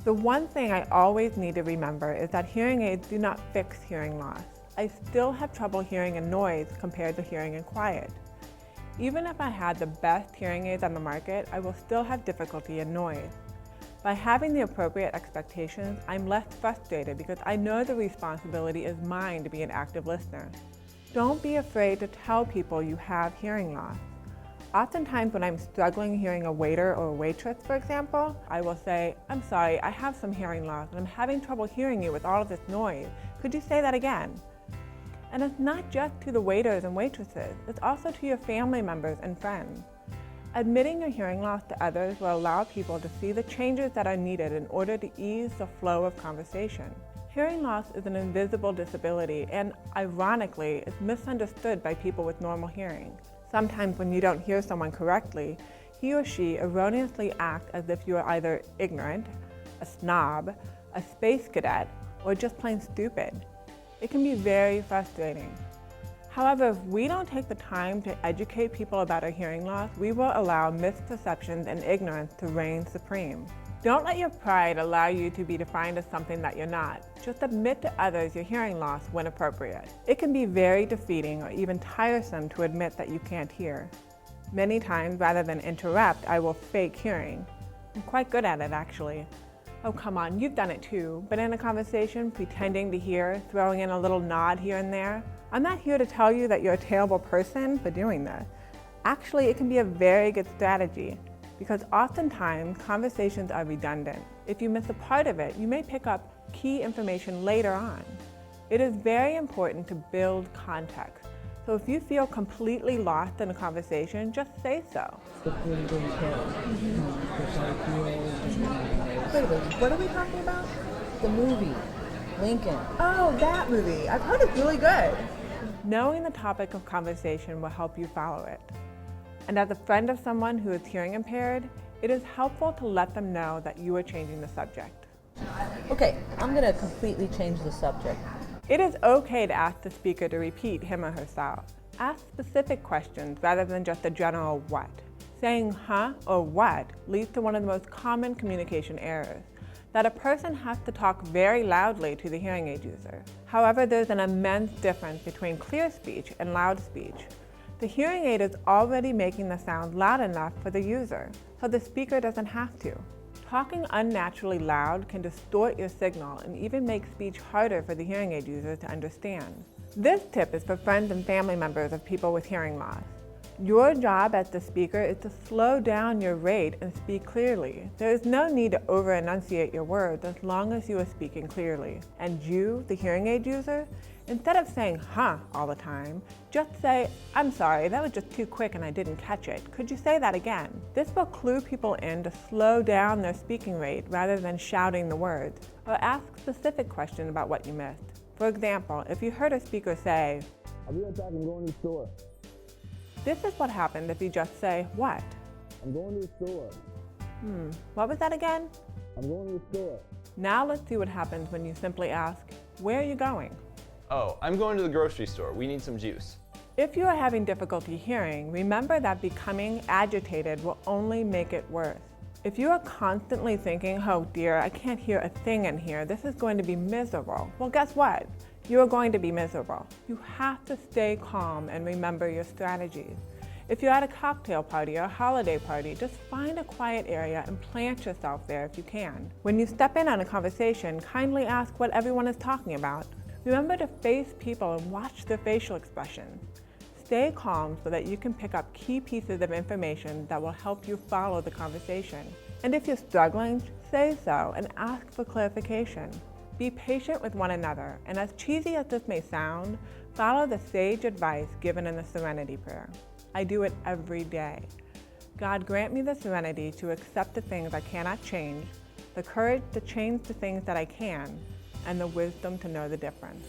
The one thing I always need to remember is that hearing aids do not fix hearing loss. I still have trouble hearing in noise compared to hearing in quiet. Even if I had the best hearing aids on the market, I will still have difficulty in noise. By having the appropriate expectations, I'm less frustrated because I know the responsibility is mine to be an active listener. Don't be afraid to tell people you have hearing loss. Oftentimes when I'm struggling hearing a waiter or a waitress, for example, I will say, "I'm sorry, I have some hearing loss and I'm having trouble hearing you with all of this noise. Could you say that again?" And it's not just to the waiters and waitresses, it's also to your family members and friends. Admitting your hearing loss to others will allow people to see the changes that are needed in order to ease the flow of conversation. Hearing loss is an invisible disability and, ironically, is misunderstood by people with normal hearing. Sometimes when you don't hear someone correctly, he or she erroneously act as if you are either ignorant, a snob, a space cadet, or just plain stupid. It can be very frustrating. However, if we don't take the time to educate people about our hearing loss, we will allow misperceptions and ignorance to reign supreme. Don't let your pride allow you to be defined as something that you're not. Just admit to others your hearing loss when appropriate. It can be very defeating or even tiresome to admit that you can't hear. Many times, rather than interrupt, I will fake hearing. I'm quite good at it, actually. Oh, come on, you've done it too. But in a conversation, pretending to hear, throwing in a little nod here and there. I'm not here to tell you that you're a terrible person for doing this. Actually, it can be a very good strategy because oftentimes conversations are redundant. If you miss a part of it, you may pick up key information later on. It is very important to build context. So if you feel completely lost in a conversation, just say so. Wait, what are we talking about? The movie, Lincoln. Oh, that movie. I've heard it's really good. Knowing the topic of conversation will help you follow it. And as a friend of someone who is hearing impaired, it is helpful to let them know that you are changing the subject. Okay, I'm going to completely change the subject. It is okay to ask the speaker to repeat him or herself. Ask specific questions rather than just a general what. Saying huh or what leads to one of the most common communication errors, that a person has to talk very loudly to the hearing aid user. However, there's an immense difference between clear speech and loud speech. The hearing aid is already making the sound loud enough for the user, so the speaker doesn't have to. Talking unnaturally loud can distort your signal and even make speech harder for the hearing aid user to understand. This tip is for friends and family members of people with hearing loss. Your job as the speaker is to slow down your rate and speak clearly. There is no need to over-enunciate your words as long as you are speaking clearly. And you, the hearing aid user, instead of saying huh all the time, just say, "I'm sorry, that was just too quick and I didn't catch it. Could you say that again?" This will clue people in to slow down their speaking rate rather than shouting the words, or ask specific questions about what you missed. For example, if you heard a speaker say, "I'll be right back, I'm going to the store." This is what happened if you just say, "What?" "I'm going to the store." What was that again? "I'm going to the store." Now let's see what happens when you simply ask, "Where are you going?" "Oh, I'm going to the grocery store. We need some juice." If you are having difficulty hearing, remember that becoming agitated will only make it worse. If you are constantly thinking, "Oh dear, I can't hear a thing in here, this is going to be miserable," well, guess what? You are going to be miserable. You have to stay calm and remember your strategies. If you're at a cocktail party or a holiday party, just find a quiet area and plant yourself there if you can. When you step in on a conversation, kindly ask what everyone is talking about. Remember to face people and watch their facial expressions. Stay calm so that you can pick up key pieces of information that will help you follow the conversation. And if you're struggling, say so and ask for clarification. Be patient with one another, and as cheesy as this may sound, follow the sage advice given in the Serenity Prayer. I do it every day. God, grant me the serenity to accept the things I cannot change, the courage to change the things that I can, and the wisdom to know the difference.